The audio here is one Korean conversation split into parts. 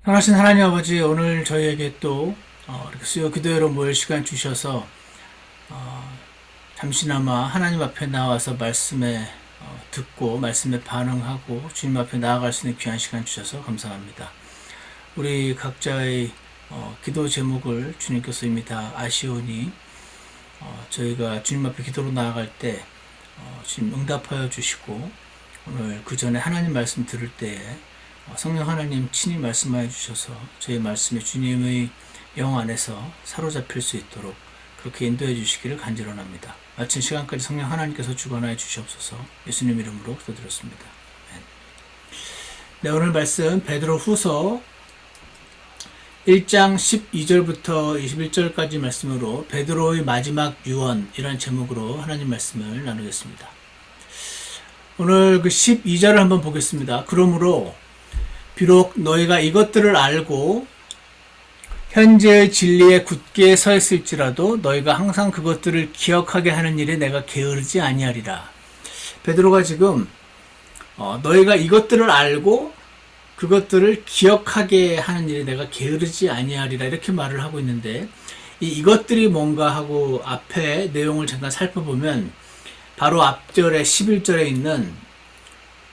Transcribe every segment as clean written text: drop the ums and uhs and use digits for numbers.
선하신 하나님 아버지, 오늘 저희에게 또 이렇게 수요 기도회로 모일 시간 주셔서 잠시나마 하나님 앞에 나와서 말씀에 듣고 말씀에 반응하고 주님 앞에 나아갈 수 있는 귀한 시간 주셔서 감사합니다. 우리 각자의 기도 제목을 주님께서 이미 다 아시오니 저희가 주님 앞에 기도로 나아갈 때 주님 응답하여 주시고, 오늘 그 전에 하나님 말씀 들을 때에 성령 하나님 친히 말씀하여 주셔서 저희 말씀에 주님의 영 안에서 사로잡힐 수 있도록 그렇게 인도해 주시기를 간절합니다. 마친 시간까지 성령 하나님께서 주관하여 주시옵소서. 예수님 이름으로 기도드렸습니다. 네, 오늘 말씀 베드로 후서 1장 12절부터 21절까지 말씀으로 베드로의 마지막 유언이라는 제목으로 하나님 말씀을 나누겠습니다. 오늘 그 12절을 한번 보겠습니다. 그러므로 비록 너희가 이것들을 알고 현재의 진리에 굳게 서 있을지라도 너희가 항상 그것들을 기억하게 하는 일에 내가 게으르지 아니하리라. 베드로가 지금 너희가 이것들을 알고 그것들을 기억하게 하는 일에 내가 게으르지 아니하리라 이렇게 말을 하고 있는데, 이것들이 뭔가 하고 앞에 내용을 잠깐 살펴보면 바로 앞절에 11절에 있는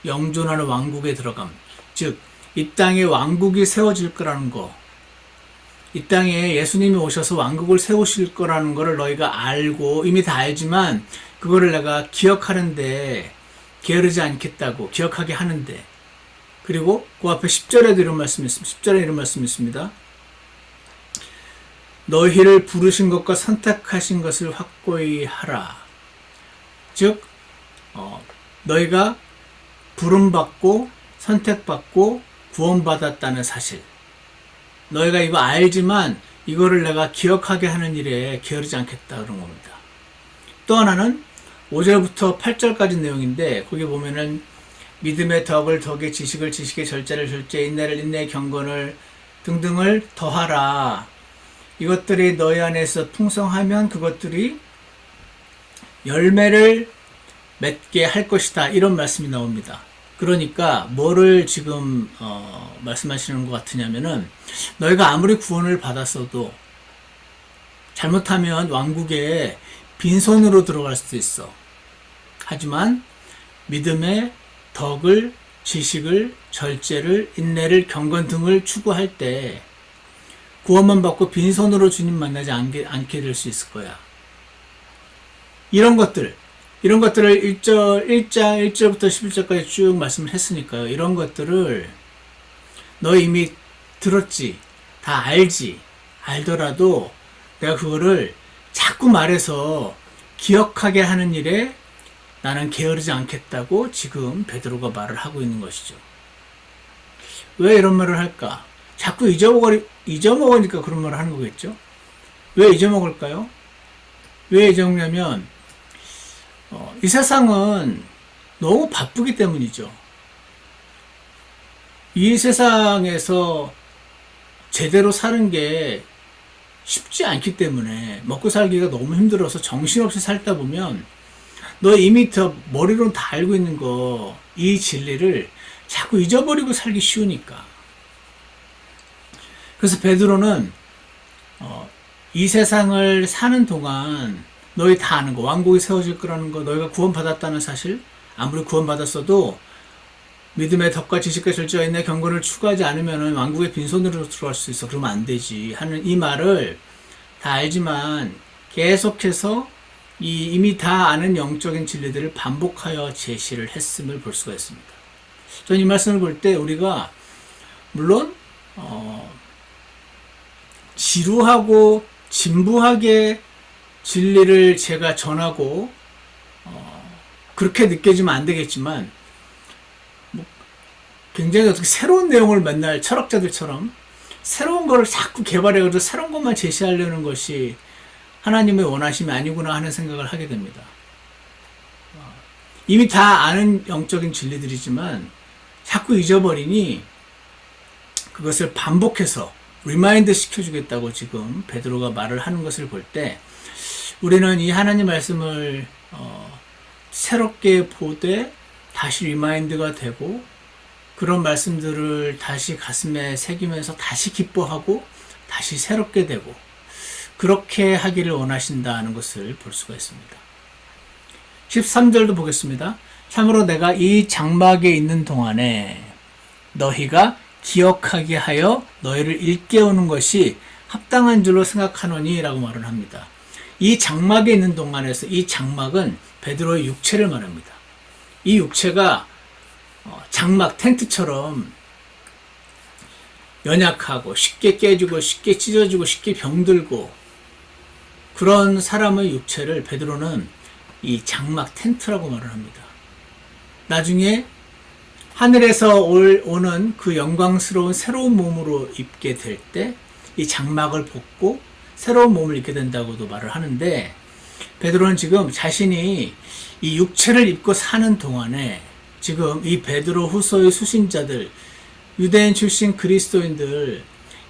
영존하는 왕국에 들어감, 즉 이 땅에 왕국이 세워질 거라는 거, 이 땅에 예수님이 오셔서 왕국을 세우실 거라는 거를 너희가 알고 이미 다 알지만 그거를 내가 기억하는데 게으르지 않겠다고 기억하게 하는데, 그리고 그 앞에 10절에도 이런 말씀이 있습니다. 10절에 이런 말씀이 있습니다. 너희를 부르신 것과 선택하신 것을 확고히 하라. 즉 너희가 부름받고 선택받고 구원받았다는 사실, 너희가 이거 알지만 이거를 내가 기억하게 하는 일에 게으르지 않겠다 그런 겁니다. 또 하나는 5절부터 8절까지 내용인데, 거기 보면은 믿음의 덕을 덕에, 지식을 지식에, 절제를 절제에, 인내를 인내에, 경건을 등등을 더하라. 이것들이 너희 안에서 풍성하면 그것들이 열매를 맺게 할 것이다. 이런 말씀이 나옵니다. 그러니까 뭐를 지금 말씀하시는 것 같으냐면은, 너희가 아무리 구원을 받았어도 잘못하면 왕국에 빈손으로 들어갈 수도 있어. 하지만 믿음의 덕을, 지식을, 절제를, 인내를, 경건 등을 추구할 때 구원만 받고 빈손으로 주님 만나지 않게 될 수 있을 거야. 이런 것들을 1장 1절부터 11절까지 쭉 말씀을 했으니까요. 이런 것들을 너 이미 들었지, 다 알지, 알더라도 내가 그거를 자꾸 말해서 기억하게 하는 일에 나는 게으르지 않겠다고 지금 베드로가 말을 하고 있는 것이죠. 왜 이런 말을 할까? 자꾸 잊어먹으니까 그런 말을 하는 거겠죠? 왜 잊어먹을까요? 왜 잊어먹냐면 이 세상은 너무 바쁘기 때문이죠. 이 세상에서 제대로 사는 게 쉽지 않기 때문에, 먹고 살기가 너무 힘들어서 정신없이 살다 보면 너 이미 더 머리로는 다 알고 있는 거, 이 진리를 자꾸 잊어버리고 살기 쉬우니까. 그래서 베드로는 이 세상을 사는 동안 너희 다 아는 거, 왕국이 세워질 거라는 거, 너희가 구원받았다는 사실, 아무리 구원받았어도 믿음의 덕과 지식과 절제와 인내 경건을 추구하지 않으면 왕국의 빈손으로 들어갈 수 있어. 그러면 안 되지 하는 이 말을 다 알지만 계속해서 이미 다 아는 영적인 진리들을 반복하여 제시를 했음을 볼 수가 있습니다. 저는 이 말씀을 볼 때 우리가 물론 지루하고 진부하게 진리를 제가 전하고 그렇게 느껴지면 안 되겠지만, 굉장히 어떻게 새로운 내용을 맨날 철학자들처럼 새로운 거를 자꾸 개발해가지고 새로운 것만 제시하려는 것이 하나님의 원하심이 아니구나 하는 생각을 하게 됩니다. 이미 다 아는 영적인 진리들이지만 자꾸 잊어버리니 그것을 반복해서 리마인드 시켜주겠다고 지금 베드로가 말을 하는 것을 볼 때, 우리는 이 하나님 말씀을 새롭게 보되 다시 리마인드가 되고 그런 말씀들을 다시 가슴에 새기면서 다시 기뻐하고 다시 새롭게 되고 그렇게 하기를 원하신다는 것을 볼 수가 있습니다. 13절도 보겠습니다. 참으로 내가 이 장막에 있는 동안에 너희가 기억하게 하여 너희를 일깨우는 것이 합당한 줄로 생각하노니 라고 말을 합니다. 이 장막에 있는 동안에서 이 장막은 베드로의 육체를 말합니다. 이 육체가 장막 텐트처럼 연약하고 쉽게 깨지고 쉽게 찢어지고 쉽게 병들고 그런 사람의 육체를 베드로는 이 장막 텐트라고 말을 합니다. 나중에 하늘에서 오는 그 영광스러운 새로운 몸으로 입게 될 때 이 장막을 벗고 새로운 몸을 입게 된다고도 말을 하는데 베드로는 지금 자신이 이 육체를 입고 사는 동안에 지금 이 베드로 후서의 수신자들 유대인 출신 그리스도인들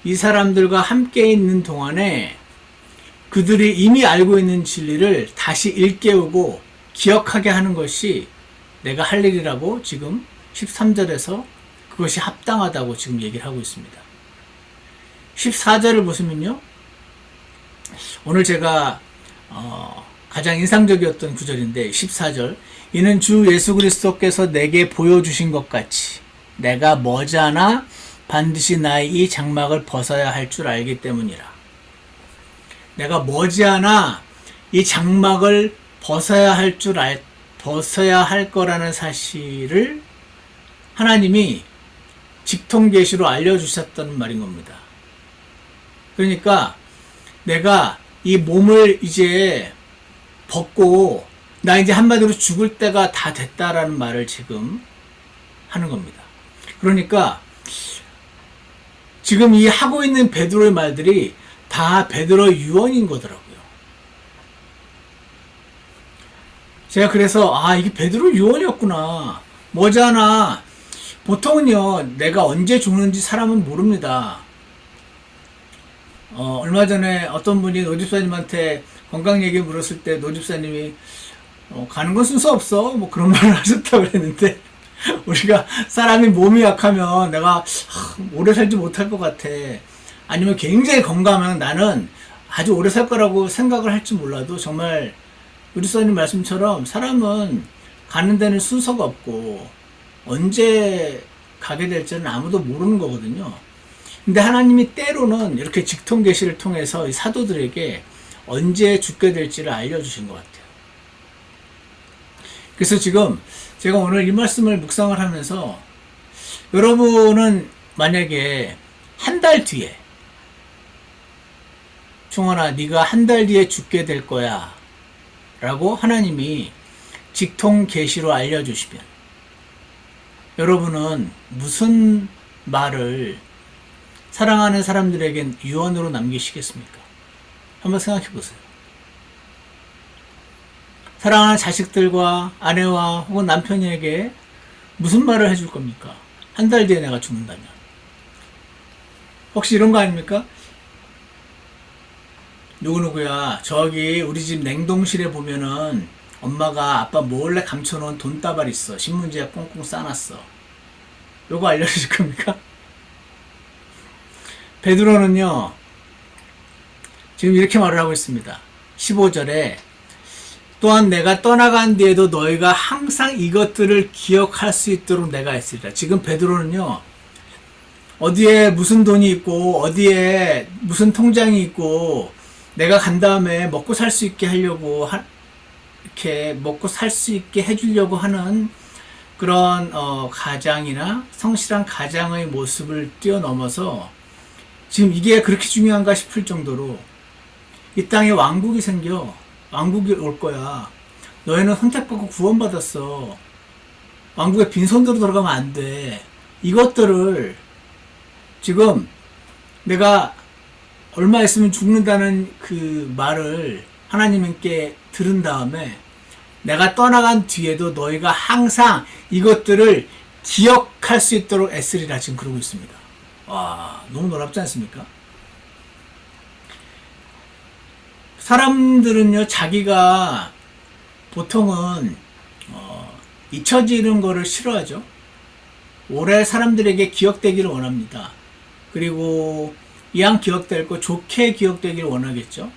이 사람들과 함께 있는 동안에 그들이 이미 알고 있는 진리를 다시 일깨우고 기억하게 하는 것이 내가 할 일이라고 지금 13절에서 그것이 합당하다고 지금 얘기를 하고 있습니다. 14절을 보시면요. 오늘 제가 가장 인상적이었던 구절인데 14절 이는 주 예수 그리스도께서 내게 보여주신 것 같이 내가 머지않아 반드시 나의 이 장막을 벗어야 할 줄 알기 때문이라. 내가 머지않아 이 장막을 벗어야 할 거라는 사실을 하나님이 직통계시로 알려주셨다는 말인 겁니다. 그러니까 내가 이 몸을 이제 벗고 나 이제 한마디로 죽을 때가 다 됐다라는 말을 지금 하는 겁니다. 그러니까 지금 이 하고 있는 베드로의 말들이 다 베드로의 유언인 거더라고요. 제가 그래서 이게 베드로의 유언이었구나. 뭐잖아. 보통은요 내가 언제 죽는지 사람은 모릅니다. 얼마 전에 어떤 분이 노집사님한테 건강 얘기 물었을 때 노집사님이 가는 건 순서 없어 뭐 그런 말을 하셨다고 그랬는데 우리가 사람이 몸이 약하면 내가 오래 살지 못할 것 같아 아니면 굉장히 건강하면 나는 아주 오래 살 거라고 생각을 할지 몰라도 정말 노집사님 말씀처럼 사람은 가는 데는 순서가 없고 언제 가게 될지는 아무도 모르는 거거든요. 근데 하나님이 때로는 이렇게 직통계시를 통해서 이 사도들에게 언제 죽게 될지를 알려주신 것 같아요. 그래서 지금 제가 오늘 이 말씀을 묵상을 하면서 여러분은 만약에 한 달 뒤에 충원아 네가 한 달 뒤에 죽게 될 거야 라고 하나님이 직통계시로 알려주시면 여러분은 무슨 말을 사랑하는 사람들에게 유언으로 남기시겠습니까? 한번 생각해 보세요. 사랑하는 자식들과 아내와 혹은 남편에게 무슨 말을 해줄 겁니까? 한 달 뒤에 내가 죽는다면. 혹시 이런 거 아닙니까? 누구누구야 저기 우리 집 냉동실에 보면은 엄마가 아빠 몰래 감춰놓은 돈다발 있어. 신문지에 꽁꽁 싸놨어. 요거 알려주실 겁니까? 베드로는요 지금 이렇게 말을 하고 있습니다. 15절에 또한 내가 떠나간 뒤에도 너희가 항상 이것들을 기억할 수 있도록 내가 했으리라. 지금 베드로는요 어디에 무슨 돈이 있고 어디에 무슨 통장이 있고 내가 간 다음에 먹고 살 수 있게 하려고 이렇게 먹고 살 수 있게 해주려고 하는 그런 가장이나 성실한 가장의 모습을 뛰어넘어서 지금 이게 그렇게 중요한가 싶을 정도로 이 땅에 왕국이 생겨. 왕국이 올 거야. 너희는 선택받고 구원받았어. 왕국에 빈손으로 들어가면 안 돼. 이것들을 지금 내가 얼마 있으면 죽는다는 그 말을 하나님께 들은 다음에 내가 떠나간 뒤에도 너희가 항상 이것들을 기억할 수 있도록 애쓰리라 지금 그러고 있습니다. 와, 너무 놀랍지 않습니까? 사람들은요 자기가 보통은 잊혀지는 거를 싫어하죠. 오래 사람들에게 기억되기를 원합니다. 그리고 이왕 기억될 거 좋게 기억되기를 원하겠죠.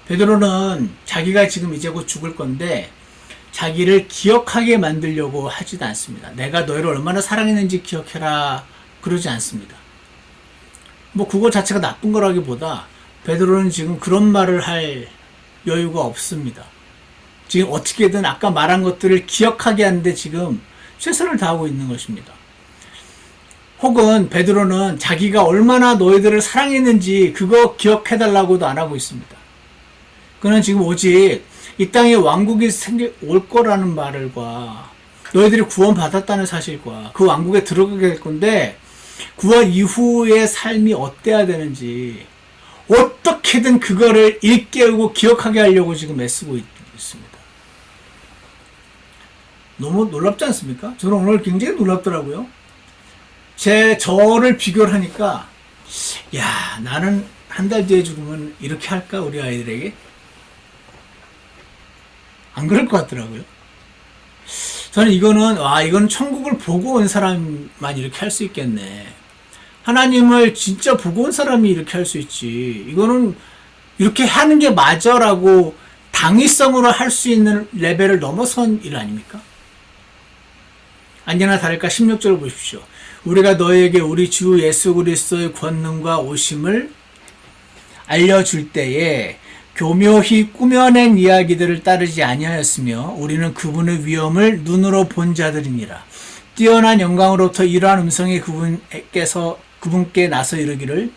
베드로는 자기가 지금 이제 곧 죽을 건데 자기를 기억하게 만들려고 하지도 않습니다. 내가 너희를 얼마나 사랑했는지 기억해라 그러지 않습니다. 뭐 그거 자체가 나쁜 거라기보다 베드로는 지금 그런 말을 할 여유가 없습니다. 지금 어떻게든 아까 말한 것들을 기억하게 하는데 지금 최선을 다하고 있는 것입니다. 혹은 베드로는 자기가 얼마나 너희들을 사랑했는지 그거 기억해달라고도 안 하고 있습니다. 그는 지금 오직 이 땅에 왕국이 올 거라는 말과 너희들이 구원받았다는 사실과 그 왕국에 들어가게 될 건데 구원 이후의 삶이 어때야 되는지 어떻게든 그거를 일깨우고 기억하게 하려고 지금 애쓰고 있습니다. 너무 놀랍지 않습니까? 저는 오늘 굉장히 놀랍더라고요. 저를 비교를 하니까 야, 나는 한 달 뒤에 죽으면 이렇게 할까 우리 아이들에게? 안 그럴 것 같더라고요. 저는 이거는 천국을 보고 온 사람만 이렇게 할 수 있겠네. 하나님을 진짜 보고 온 사람이 이렇게 할 수 있지. 이거는 이렇게 하는 게 맞아라고 당위성으로 할 수 있는 레벨을 넘어선 일 아닙니까? 아니나 다를까 16절을 보십시오. 우리가 너에게 우리 주 예수 그리스도의 권능과 오심을 알려줄 때에 교묘히 꾸며낸 이야기들을 따르지 아니하였으며 우리는 그분의 위엄을 눈으로 본 자들이니라. 뛰어난 영광으로부터 이러한 음성이 그분께 나서 이르기를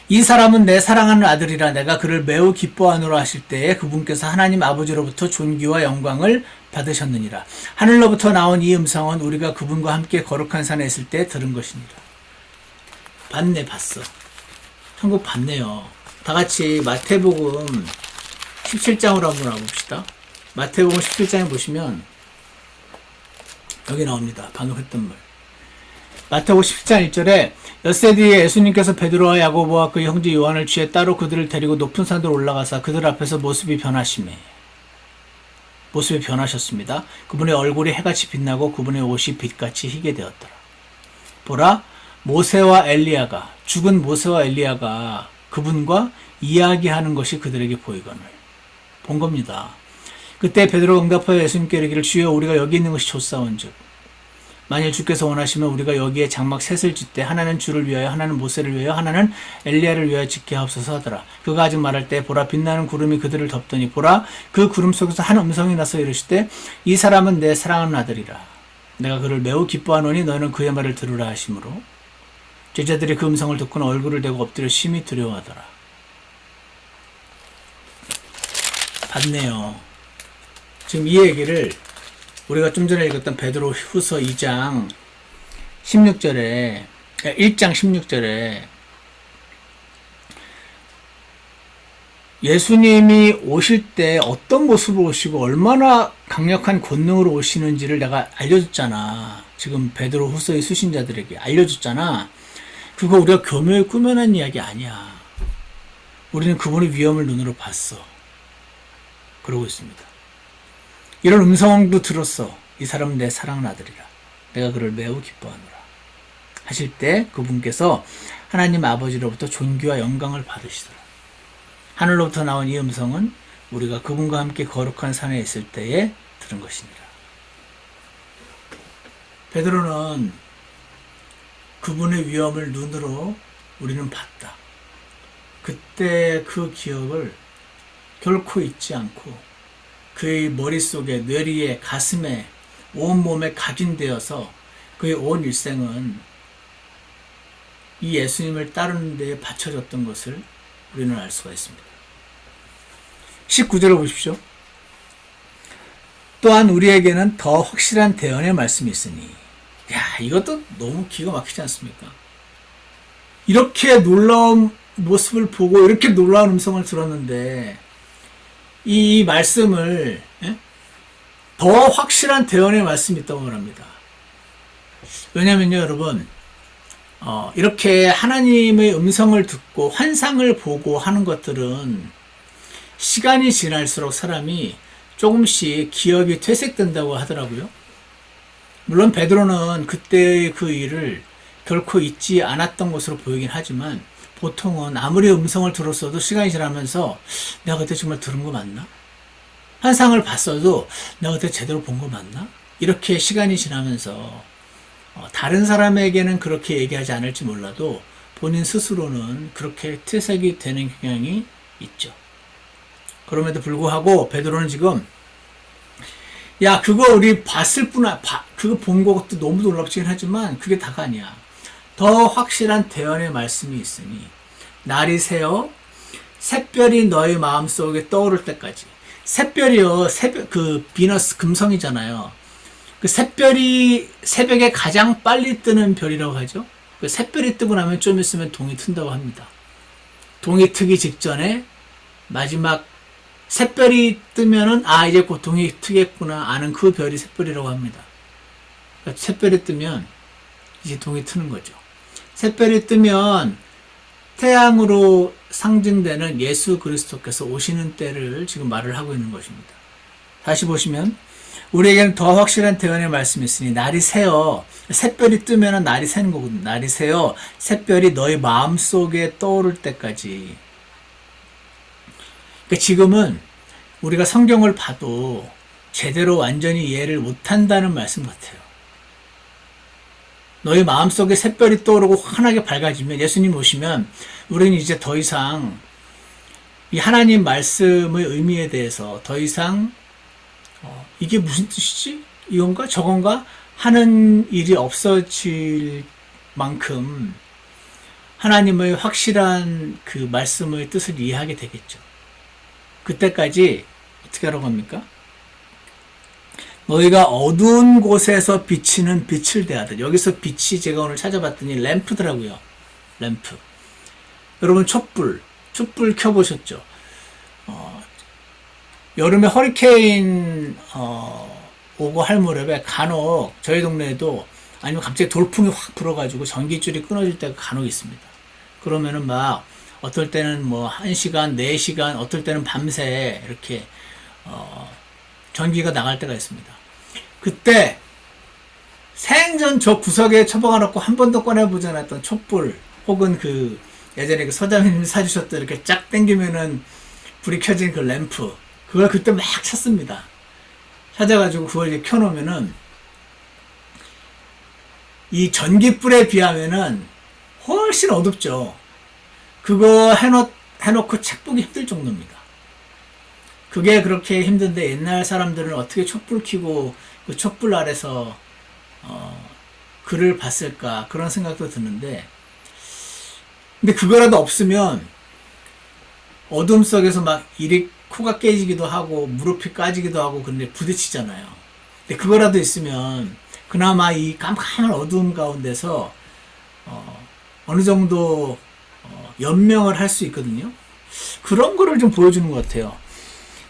이 사람은 내 사랑하는 아들이라 내가 그를 매우 기뻐하노라 하실 때에 그분께서 하나님 아버지로부터 존귀와 영광을 받으셨느니라. 하늘로부터 나온 이 음성은 우리가 그분과 함께 거룩한 산에 있을 때 들은 것이니라. 봤어. 천국 봤네요. 다 같이 마태복음 17장으로 한번 와봅시다. 마태복음 17장에 보시면 여기 나옵니다. 방금 했던 말. 마태복음 17장 1절에 엿새 뒤에 예수님께서 베드로와 야고보와 그의 형제 요한을 취해 따로 그들을 데리고 높은 산으로 올라가사 그들 앞에서 모습이 변하셨습니다. 그분의 얼굴이 해같이 빛나고 그분의 옷이 빛같이 희게 되었더라. 보라, 죽은 모세와 엘리야가 그분과 이야기하는 것이 그들에게 보이거늘 본 겁니다. 그때 베드로가 응답하여 예수님께 이르기를 주여 우리가 여기 있는 것이 좋사온즉 만일 주께서 원하시면 우리가 여기에 장막 셋을 짓되 하나는 주를 위하여 하나는 모세를 위하여 하나는 엘리야를 위하여 짓게 하옵소서 하더라. 그가 아직 말할 때 보라 빛나는 구름이 그들을 덮더니 보라 그 구름 속에서 한 음성이 나서 이르시되 이 사람은 내 사랑하는 아들이라. 내가 그를 매우 기뻐하노니 너희는 그의 말을 들으라 하시므로 제자들이 그 음성을 듣고는 얼굴을 대고 엎드려 심히 두려워하더라. 봤네요. 지금 이 얘기를 우리가 좀 전에 읽었던 베드로 후서 2장 16절에 1장 16절에 예수님이 오실 때 어떤 모습으로 오시고 얼마나 강력한 권능으로 오시는지를 내가 알려줬잖아. 지금 베드로 후서의 수신자들에게 알려줬잖아. 그거 우리가 교묘히 꾸며낸 이야기 아니야. 우리는 그분의 위엄을 눈으로 봤어. 그러고 있습니다. 이런 음성도 들었어. 이 사람은 내 사랑하는 아들이라. 내가 그를 매우 기뻐하노라. 하실 때 그분께서 하나님 아버지로부터 존귀와 영광을 받으시더라. 하늘로부터 나온 이 음성은 우리가 그분과 함께 거룩한 산에 있을 때에 들은 것이니라. 베드로는 그분의 위엄을 눈으로 우리는 봤다. 그때 그 기억을 결코 잊지 않고 그의 머릿속에, 뇌리에, 가슴에, 온몸에 각인되어서 그의 온 일생은 이 예수님을 따르는 데에 바쳐졌던 것을 우리는 알 수가 있습니다. 19절을 보십시오. 또한 우리에게는 더 확실한 대언의 말씀이 있으니 이것도 너무 기가 막히지 않습니까? 이렇게 놀라운 모습을 보고 이렇게 놀라운 음성을 들었는데 이 말씀을 더 확실한 대언의 말씀이 있다고 말합니다. 왜냐면요 여러분 이렇게 하나님의 음성을 듣고 환상을 보고 하는 것들은 시간이 지날수록 사람이 조금씩 기억이 퇴색된다고 하더라고요. 물론 베드로는 그때의 그 일을 결코 잊지 않았던 것으로 보이긴 하지만 보통은 아무리 음성을 들었어도 시간이 지나면서 내가 그때 정말 들은 거 맞나? 환상을 봤어도 내가 그때 제대로 본 거 맞나? 이렇게 시간이 지나면서 다른 사람에게는 그렇게 얘기하지 않을지 몰라도 본인 스스로는 그렇게 퇴색이 되는 경향이 있죠. 그럼에도 불구하고 베드로는 지금 야 그거 우리 봤을 뿐아 그거 본 것도 너무 놀랍긴 하지만 그게 다가 아니야. 더 확실한 대언의 말씀이 있으니 날이 새어 샛별이 너희 마음속에 떠오를 때까지. 샛별이요, 그 비너스 금성이잖아요. 그 샛별이 새벽에 가장 빨리 뜨는 별이라고 하죠. 그 샛별이 뜨고 나면 좀 있으면 동이 튼다고 합니다. 동이 트기 직전에 마지막 샛별이 뜨면은 이제 곧 동이 트겠구나 아는 그 별이 샛별이라고 합니다. 그러니까 샛별이 뜨면 이제 동이 트는 거죠. 샛별이 뜨면 태양으로 상징되는 예수 그리스도께서 오시는 때를 지금 말을 하고 있는 것입니다. 다시 보시면 우리에게는 더 확실한 대언의 말씀이 있으니 날이 새어 샛별이 뜨면 날이 새는 거거든요. 날이 새어 샛별이 너희 마음속에 떠오를 때까지. 그러니까 지금은 우리가 성경을 봐도 제대로 완전히 이해를 못한다는 말씀 같아요. 너희 마음속에 샛별이 떠오르고 환하게 밝아지면 예수님 오시면 우리는 이제 더 이상 이 하나님 말씀의 의미에 대해서 더 이상 이게 무슨 뜻이지? 이건가? 저건가? 하는 일이 없어질 만큼 하나님의 확실한 그 말씀의 뜻을 이해하게 되겠죠. 그때까지 어떻게 하라고 합니까? 너희가 어두운 곳에서 비치는 빛을 대하듯. 여기서 빛이 제가 오늘 찾아봤더니 램프더라고요. 램프. 여러분 촛불 켜보셨죠? 여름에 허리케인 오고 할 무렵에 간혹 저희 동네에도 아니면 갑자기 돌풍이 확 불어가지고 전기줄이 끊어질 때가 간혹 있습니다. 그러면은 막 어떨 때는 뭐 1시간, 4시간, 어떨 때는 밤새 이렇게 전기가 나갈 때가 있습니다. 그때 생전 저 구석에 처박아 놓고 한 번도 꺼내보지 않았던 촛불 혹은 그 예전에 그 서장님이 사주셨던 이렇게 쫙 당기면은 불이 켜진 그 램프 그걸 그때 막 찾습니다. 찾아가지고 그걸 이제 켜놓으면은 이 전기불에 비하면은 훨씬 어둡죠. 그거 해놓고 책 보기 힘들 정도입니다. 그게 그렇게 힘든데 옛날 사람들은 어떻게 촛불 켜고 그 촛불 아래서 글을 봤을까 그런 생각도 드는데 근데 그거라도 없으면 어둠 속에서 막 코가 깨지기도 하고 무릎이 까지기도 하고 그런데 부딪히잖아요. 근데 그거라도 있으면 그나마 이 깜깜한 어두움 가운데서 어느 정도 연명을 할 수 있거든요. 그런 거를 좀 보여주는 것 같아요.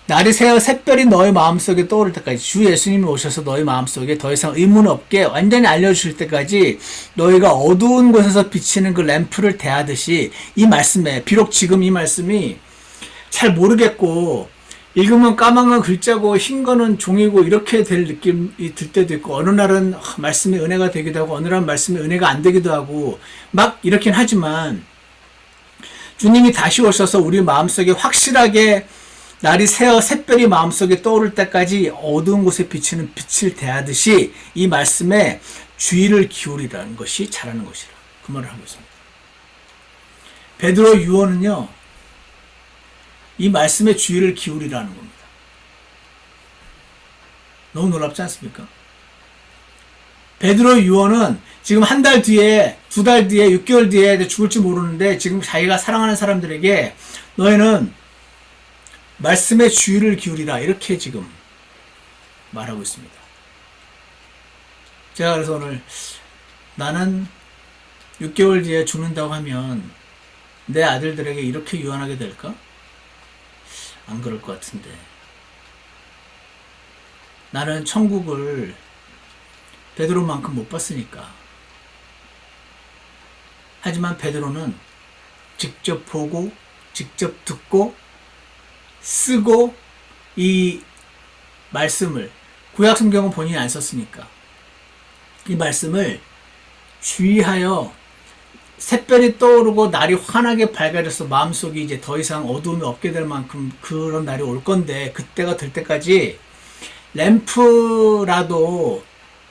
날이 새어 샛별이 너희 마음속에 떠오를 때까지 주 예수님이 오셔서 너희 마음속에 더 이상 의문 없게 완전히 알려주실 때까지 너희가 어두운 곳에서 비치는 그 램프를 대하듯이 이 말씀에 비록 지금 이 말씀이 잘 모르겠고 읽으면 까만 글자고 흰 거는 종이고 이렇게 될 느낌이 들 때도 있고 어느 날은 말씀이 은혜가 되기도 하고 어느 날은 말씀이 은혜가 안 되기도 하고 막 이렇긴 하지만 주님이 다시 오셔서 우리 마음속에 확실하게 날이 새어 샛별이 마음속에 떠오를 때까지 어두운 곳에 비치는 빛을 대하듯이 이 말씀에 주의를 기울이라는 것이 잘하는 것이라 그 말을 하고 있습니다. 베드로 유언은요 이 말씀에 주의를 기울이라는 겁니다. 너무 놀랍지 않습니까? 베드로 유언은 지금 한 달 뒤에, 2달 뒤에, 6개월 뒤에 죽을지 모르는데 지금 자기가 사랑하는 사람들에게 너희는 말씀에 주의를 기울이라 이렇게 지금 말하고 있습니다. 제가 그래서 오늘 나는 6개월 뒤에 죽는다고 하면 내 아들들에게 이렇게 유언하게 될까? 안 그럴 것 같은데 나는 천국을 베드로만큼 못 봤으니까. 하지만 베드로는 직접 보고 직접 듣고 쓰고 이 말씀을 구약 성경은 본인이 안 썼으니까 이 말씀을 주의하여 샛별이 떠오르고 날이 환하게 밝아져서 마음속이 이제 더 이상 어두움이 없게 될 만큼 그런 날이 올 건데, 그때가 될 때까지 램프라도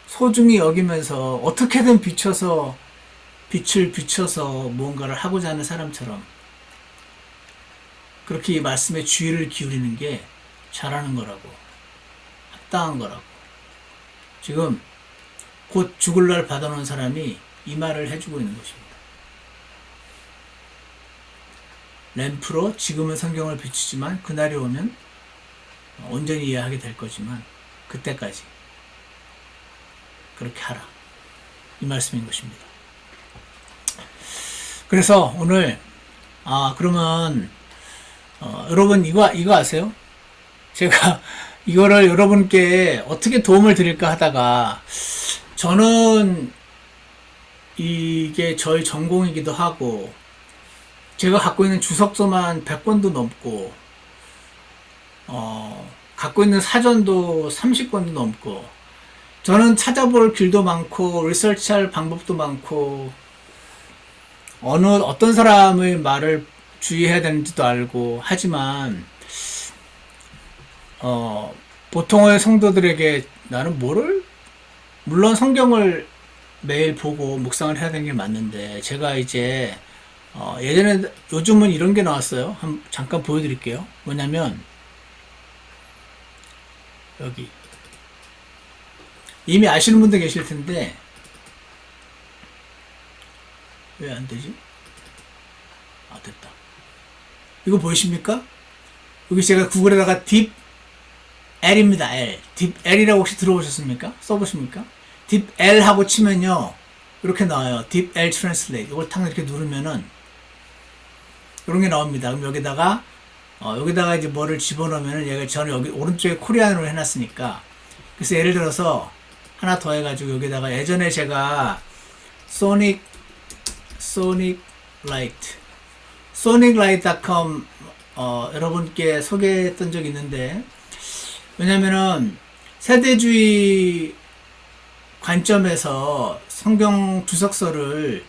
소중히 여기면서 어떻게든 빛을 비춰서 무언가를 하고자 하는 사람처럼 그렇게 이 말씀에 주의를 기울이는 게 잘하는 거라고, 합당한 거라고. 지금 곧 죽을 날 받아놓은 사람이 이 말을 해주고 있는 것입니다. 램프로 지금은 성경을 비추지만 그날이 오면 온전히 이해하게 될 거지만 그때까지 그렇게 하라, 이 말씀인 것입니다. 그래서 오늘 그러면 여러분 이거 아세요? 제가 이거를 여러분께 어떻게 도움을 드릴까 하다가, 저는 이게 저희 전공이기도 하고 제가 갖고 있는 주석서만 100권도 넘고 갖고 있는 사전도 30권도 넘고, 저는 찾아볼 길도 많고 리서치할 방법도 많고 어떤 사람의 말을 주의해야 되는지도 알고 하지만 보통의 성도들에게 나는 물론 성경을 매일 보고 묵상을 해야 되는 게 맞는데, 제가 이제 예전에, 요즘은 이런 게 나왔어요. 잠깐 보여드릴게요. 뭐냐면 여기 이미 아시는 분들 계실 텐데 왜 안 되지? 됐다. 이거 보이십니까? 여기 제가 구글에다가 딥L입니다. L. 딥L이라고 혹시 들어보셨습니까? 써보십니까? 딥L 하고 치면요, 이렇게 나와요. 딥L 트랜슬레이트. 이걸 탁 이렇게 누르면은 이런 게 나옵니다. 그럼 여기다가 이제 뭐를 집어넣으면은, 얘가 저는 여기 오른쪽에 코리안으로 해놨으니까, 그래서 예를 들어서 하나 더 해가지고 여기다가, 예전에 제가 soniclight.com 여러분께 소개했던 적이 있는데, 왜냐면은 세대주의 관점에서 성경 주석서를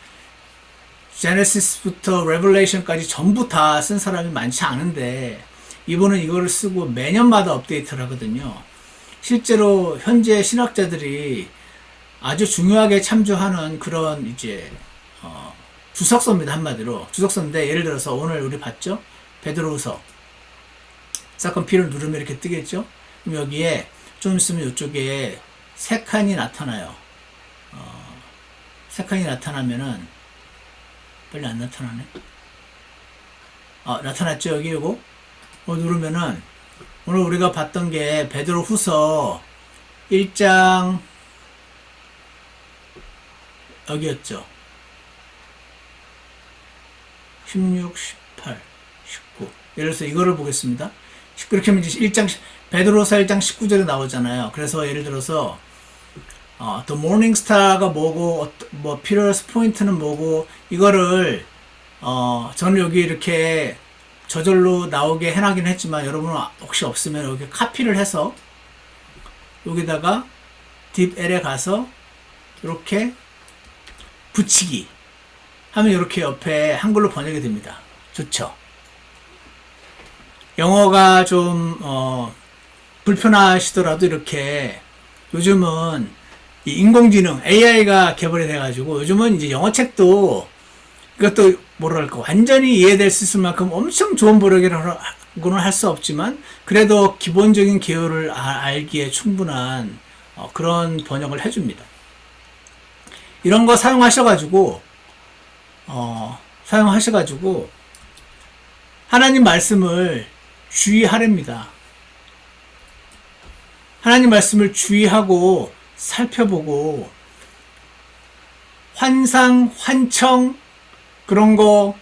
제네시스부터 레벨레이션까지 전부 다 쓴 사람이 많지 않은데, 이분은 이거를 쓰고 매년마다 업데이트를 하거든요. 실제로 현재 신학자들이 아주 중요하게 참조하는 그런 이제 주석서입니다. 한마디로 주석서인데, 예를 들어서 오늘 우리 봤죠? 베드로후서 사건 P를 누르면 이렇게 뜨겠죠? 그럼 여기에 좀 있으면 이쪽에 세 칸이 나타나요. 세 칸이 나타나면은, 빨리 안 나타나네. 나타났죠? 여기 이거 누르면은, 오늘 우리가 봤던 게 베드로후서 1장 여기였죠. 16, 18, 19. 예를 들어서 이거를 보겠습니다. 그렇게 하면 이제 베드로서 1장 19절에 나오잖아요. 그래서 예를 들어서 The Morning Star가 뭐고, Peter's Point는 뭐고, 이거를 저는 여기 이렇게 저절로 나오게 해놨긴 했지만, 여러분은 혹시 없으면 여기 카피를 해서 여기다가 딥L에 가서 이렇게 붙이기 하면 이렇게 옆에 한글로 번역이 됩니다. 좋죠? 영어가 좀 불편하시더라도 이렇게, 요즘은 이 인공지능 AI가 개발이 돼가지고 요즘은 이제 영어책도, 이것도 뭐랄까 완전히 이해될 수 있을 만큼 엄청 좋은 번역이라고는 할 수 없지만, 그래도 기본적인 개요를 알기에 충분한 그런 번역을 해줍니다. 이런 거 사용하셔가지고 하나님 말씀을 주의하랍니다. 하나님 말씀을 주의하고 살펴보고, 환상, 환청 그런 거,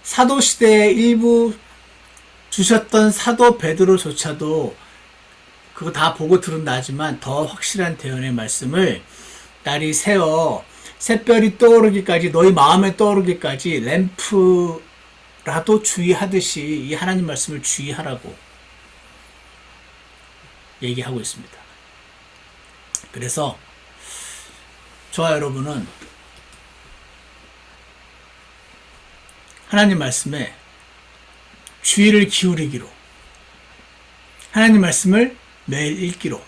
사도시대에 일부 주셨던 사도 베드로조차도 그거 다 보고 들은 나지만 더 확실한 대언의 말씀을 날이 새어 샛별이 떠오르기까지, 너희 마음에 떠오르기까지 램프라도 주의하듯이 이 하나님 말씀을 주의하라고 얘기하고 있습니다. 그래서 저와 여러분은 하나님 말씀에 주의를 기울이기로, 하나님 말씀을 매일 읽기로,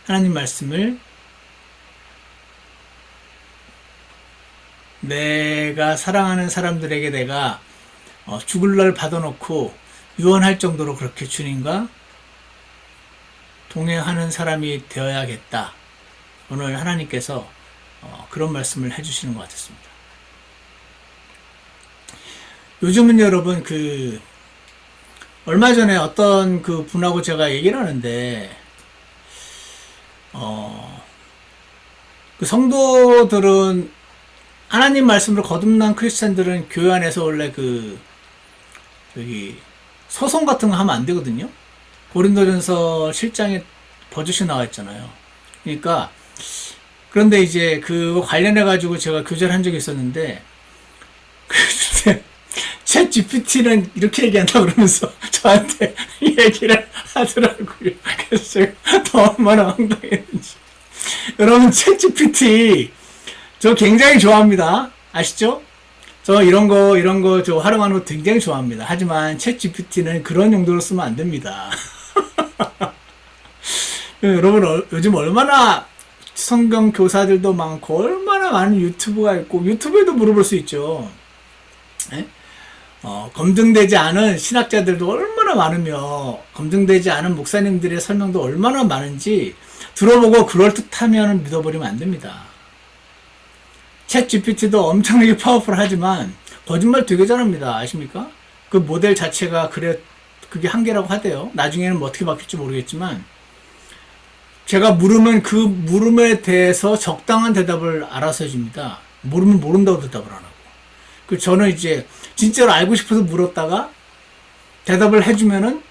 하나님 말씀을 내가 사랑하는 사람들에게 내가 죽을 날 받아놓고 유언할 정도로 그렇게 주님과 동행하는 사람이 되어야겠다. 오늘 하나님께서 그런 말씀을 해주시는 것 같았습니다. 요즘은 여러분 얼마 전에 어떤 분하고 제가 얘기를 하는데 그 성도들은 하나님 말씀을 거듭난 크리스찬들은 교회 안에서 원래 소송 같은 거 하면 안 되거든요. 고린도전서 7장에 버젓이 나와 있잖아요. 그러니까 그런데 이제 그거 관련해 가지고 제가 교제를 한 적이 있었는데 챗 GPT는 이렇게 얘기한다 그러면서 저한테 얘기를 하더라고요. 그래서 제가 더 얼마나 황당했는지. 여러분, 챗 GPT 저 굉장히 좋아합니다. 아시죠? 저 이런 거 저 활용하는 거 굉장히 좋아합니다. 하지만 챗 GPT는 그런 용도로 쓰면 안 됩니다. 여러분, 요즘 얼마나 성경 교사들도 많고 얼마나 많은 유튜브가 있고 유튜브에도 물어볼 수 있죠. 에? 검증되지 않은 신학자들도 얼마나 많으며 검증되지 않은 목사님들의 설명도 얼마나 많은지 들어보고 그럴듯하면 믿어버리면 안 됩니다. 챗 GPT도 엄청나게 파워풀하지만 거짓말 되게 잘합니다. 아십니까? 그 모델 자체가 그게 한계라고 하대요. 나중에는 뭐 어떻게 바뀔지 모르겠지만 제가 물으면 그 물음에 대해서 적당한 대답을 알아서 해줍니다. 모르면 모른다고 대답을 안 하고. 저는 이제 진짜로 알고 싶어서 물었다가 대답을 해주면은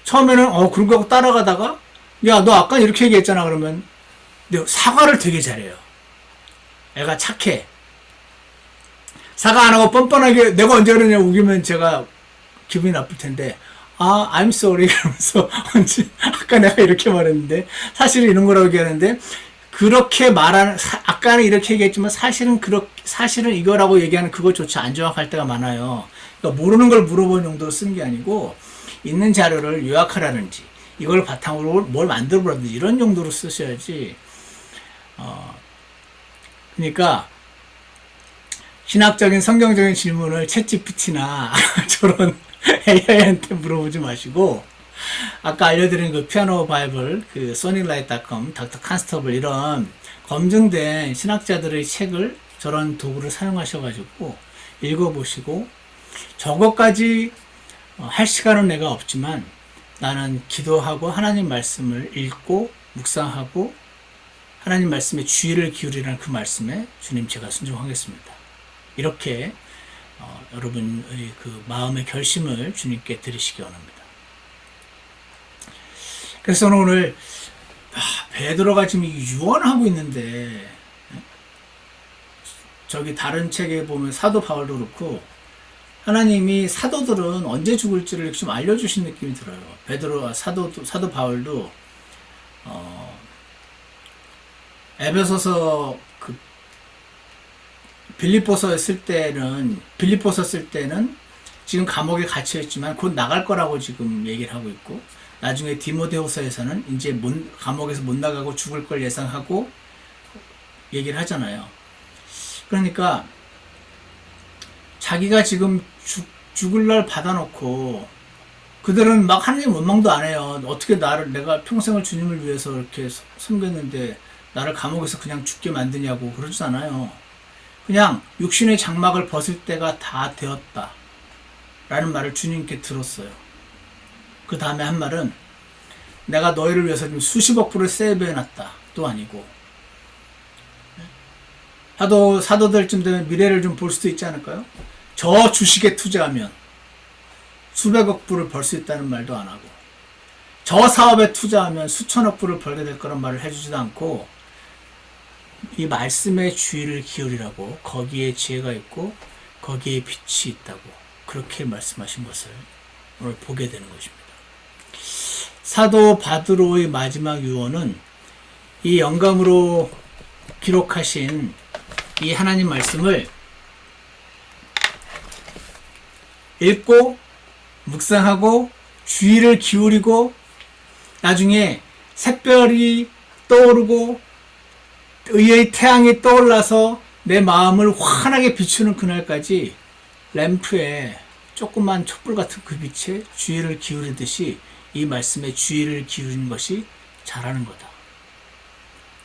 처음에는 그런 거 하고 따라가다가 야, 너 아까 이렇게 얘기했잖아. 그러면 사과를 되게 잘해요. 애가 착해. 사과 안 하고 뻔뻔하게 내가 언제 그러냐 우기면 제가 기분이 나쁠 텐데 I'm sorry 그러면서 언제 아까 내가 이렇게 말했는데 사실은 이런 거라고 얘기하는데 그렇게 말하는 아까는 이렇게 얘기했지만 사실은 이거라고 얘기하는 그것조차 안 정확할 때가 많아요. 그러니까 모르는 걸 물어보는 용도로 쓰는 게 아니고 있는 자료를 요약하라든지 이걸 바탕으로 뭘 만들어 보라든지 이런 용도로 쓰셔야지. 그러니까 신학적인 성경적인 질문을 챗GPT나 저런 AI한테 물어보지 마시고 아까 알려드린 그 피아노 바이블, sonnylight.com, 닥터 칸스터블 이런 검증된 신학자들의 책을 저런 도구를 사용하셔가지고 읽어보시고 저것까지 할 시간은 내가 없지만 나는 기도하고 하나님 말씀을 읽고 묵상하고 하나님 말씀에 주의를 기울이라는 그 말씀에 주님 제가 순종하겠습니다. 이렇게 여러분의 그 마음의 결심을 주님께 드리시기 원합니다. 그래서 저는 오늘 베드로가 지금 유언하고 있는데 저기 다른 책에 보면 사도 바울도 그렇고 하나님이 사도들은 언제 죽을지를 좀 알려주신 느낌이 들어요. 베드로 사도 바울도 에베소서 빌립보서 쓸 때는 지금 감옥에 갇혀 있지만 곧 나갈 거라고 지금 얘기를 하고 있고 나중에 디모데후서에서는 이제 감옥에서 못 나가고 죽을 걸 예상하고 얘기를 하잖아요. 그러니까 자기가 지금 죽을 날 받아놓고 그들은 막 하나님 원망도 안 해요. 어떻게 내가 평생을 주님을 위해서 이렇게 섬겼는데 나를 감옥에서 그냥 죽게 만드냐고 그러지 않아요. 그냥 육신의 장막을 벗을 때가 다 되었다 라는 말을 주님께 들었어요. 그 다음에 한 말은 내가 너희를 위해서 지금 수십억 불을 세이브해놨다 또 아니고 사도들쯤 되면 미래를 좀 볼 수도 있지 않을까요? 저 주식에 투자하면 수백억 불을 벌 수 있다는 말도 안 하고 저 사업에 투자하면 수천억 불을 벌게 될 거란 말을 해주지도 않고 이 말씀에 주의를 기울이라고 거기에 지혜가 있고 거기에 빛이 있다고 그렇게 말씀하신 것을 오늘 보게 되는 것입니다. 사도 바드로의 마지막 유언은 이 영감으로 기록하신 이 하나님 말씀을 읽고 묵상하고 주의를 기울이고 나중에 샛별이 떠오르고 의의 태양이 떠올라서 내 마음을 환하게 비추는 그날까지 램프에 조그만 촛불 같은 그 빛에 주의를 기울이듯이 이 말씀에 주의를 기울이는 것이 잘하는 거다.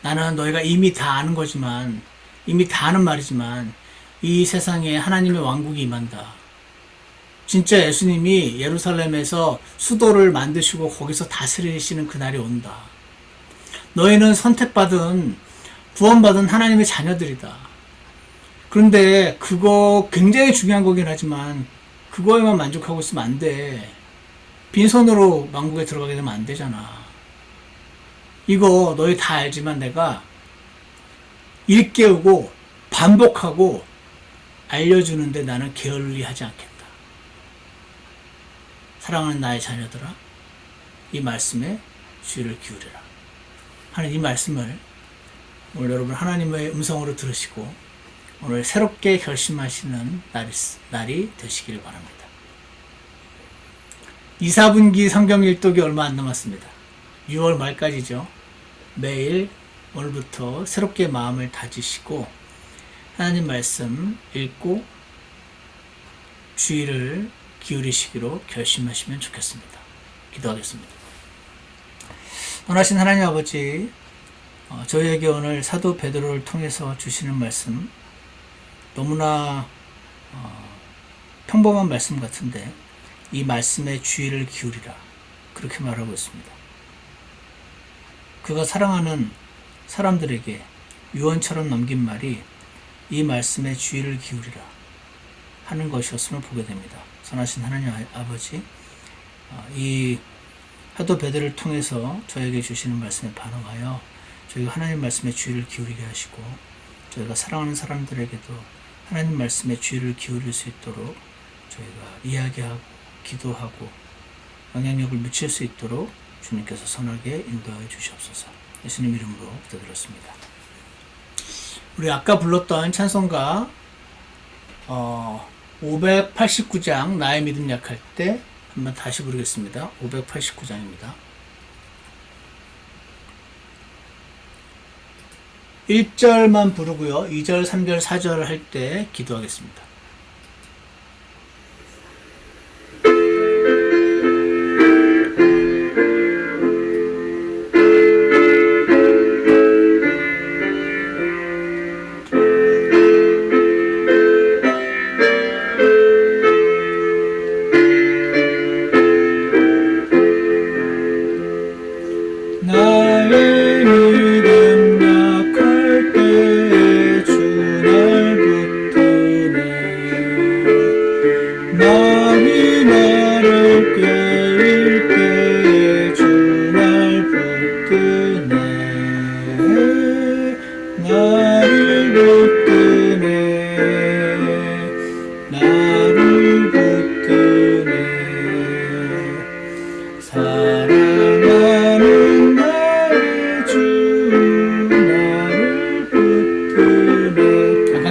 나는 너희가 이미 다 아는 거지만, 이미 다 아는 말이지만 이 세상에 하나님의 왕국이 임한다. 진짜 예수님이 예루살렘에서 수도를 만드시고 거기서 다스리시는 그날이 온다. 너희는 선택받은 구원받은 하나님의 자녀들이다. 그런데 그거 굉장히 중요한 거긴 하지만 그거에만 만족하고 있으면 안 돼. 빈손으로 왕국에 들어가게 되면 안 되잖아. 이거 너희 다 알지만 내가 일깨우고 반복하고 알려주는데 나는 게을리하지 않겠다. 사랑하는 나의 자녀들아, 이 말씀에 주의를 기울여라 하는 이 말씀을 오늘 여러분 하나님의 음성으로 들으시고 오늘 새롭게 결심하시는 날이 되시길 바랍니다. 2, 4분기 성경 일독이 얼마 안 남았습니다. 6월 말까지죠. 매일 오늘부터 새롭게 마음을 다지시고 하나님 말씀 읽고 주의를 기울이시기로 결심하시면 좋겠습니다. 기도하겠습니다. 선하신 하나님 아버지, 저희에게 오늘 사도 베드로를 통해서 주시는 말씀 너무나 평범한 말씀 같은데 이 말씀에 주의를 기울이라 그렇게 말하고 있습니다. 그가 사랑하는 사람들에게 유언처럼 남긴 말이 이 말씀에 주의를 기울이라 하는 것이었음을 보게 됩니다. 선하신 하나님 아버지, 이 사도 베드로를 통해서 저에게 주시는 말씀에 반응하여 저희가 하나님 말씀에 주의를 기울이게 하시고 저희가 사랑하는 사람들에게도 하나님 말씀에 주의를 기울일 수 있도록 저희가 이야기하고 기도하고 영향력을 미칠 수 있도록 주님께서 선하게 인도하여 주시옵소서. 예수님 이름으로 기도드렸습니다. 우리 아까 불렀던 찬송가 589장 나의 믿음 약할 때 한번 다시 부르겠습니다. 589장입니다. 1절만 부르고요. 2절, 3절, 4절 할 때 기도하겠습니다.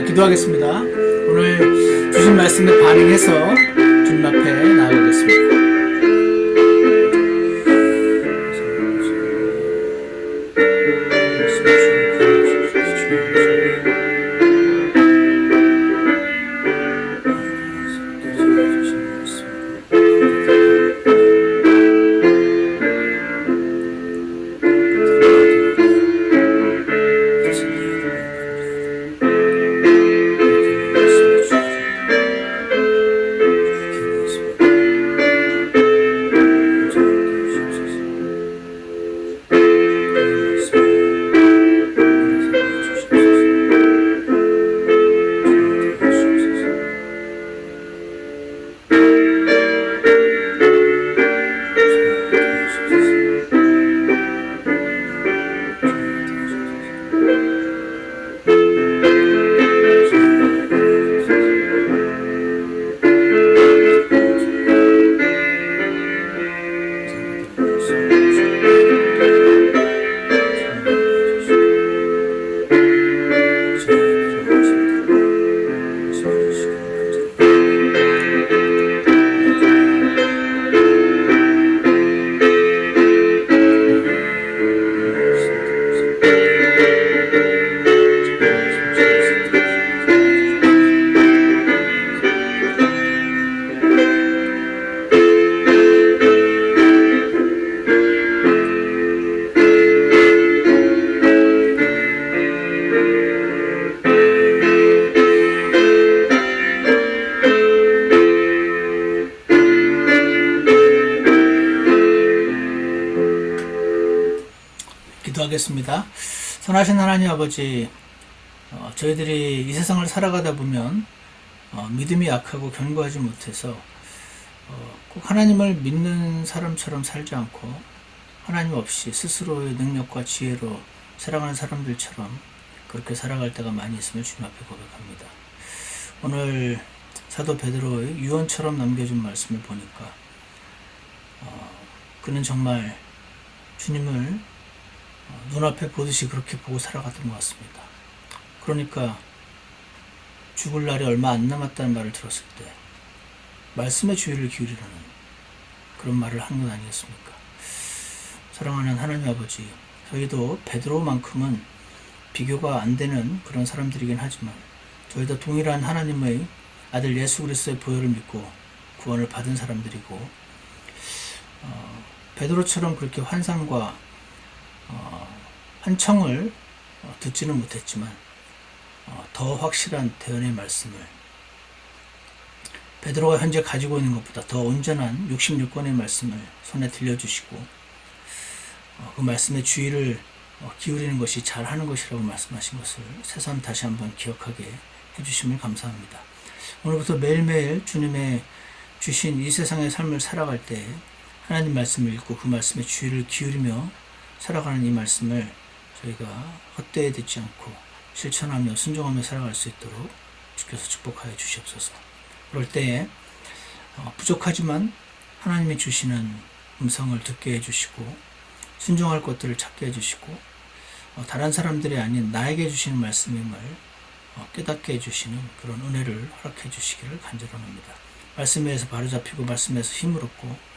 기도하겠습니다. 오늘 주신 말씀에 반응해서 주님 앞에 나아가겠습니다. 기도하겠습니다. 선하신 하나님 아버지, 저희들이 이 세상을 살아가다 보면 믿음이 약하고 견고하지 못해서 꼭 하나님을 믿는 사람처럼 살지 않고 하나님 없이 스스로의 능력과 지혜로 살아가는 사람들처럼 그렇게 살아갈 때가 많이 있음을 주님 앞에 고백합니다. 오늘 사도 베드로의 유언처럼 남겨준 말씀을 보니까 그는 정말 주님을 눈앞에 보듯이 그렇게 보고 살아갔던 것 같습니다. 그러니까 죽을 날이 얼마 안 남았다는 말을 들었을 때 말씀의 주의를 기울이라는 그런 말을 한 것 아니겠습니까? 사랑하는 하나님 아버지, 저희도 베드로만큼은 비교가 안 되는 그런 사람들이긴 하지만 저희도 동일한 하나님의 아들 예수 그리스도의 보혈을 믿고 구원을 받은 사람들이고 베드로처럼 그렇게 환상과 환청을 듣지는 못했지만 더 확실한 대언의 말씀을 베드로가 현재 가지고 있는 것보다 더 온전한 66권의 말씀을 손에 들려주시고 그 말씀의 주의를 기울이는 것이 잘하는 것이라고 말씀하신 것을 새삼 다시 한번 기억하게 해주심을 감사합니다. 오늘부터 매일매일 주님의 주신 이 세상의 삶을 살아갈 때 하나님 말씀을 읽고 그 말씀에 주의를 기울이며 살아가는 이 말씀을 저희가 헛되이 듣지 않고 실천하며 순종하며 살아갈 수 있도록 주께서 축복하여 주시옵소서. 그럴 때에 부족하지만 하나님이 주시는 음성을 듣게 해주시고 순종할 것들을 찾게 해주시고 다른 사람들이 아닌 나에게 주시는 말씀임을 깨닫게 해주시는 그런 은혜를 허락해 주시기를 간절합니다. 말씀에서 바로잡히고 말씀에서 힘을 얻고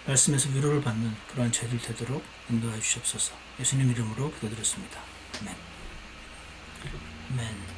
말씀에서 위로를 받는 그러한 저희들 되도록 인도해 주시옵소서. 예수님 이름으로 기도드렸습니다. 아멘. 아멘.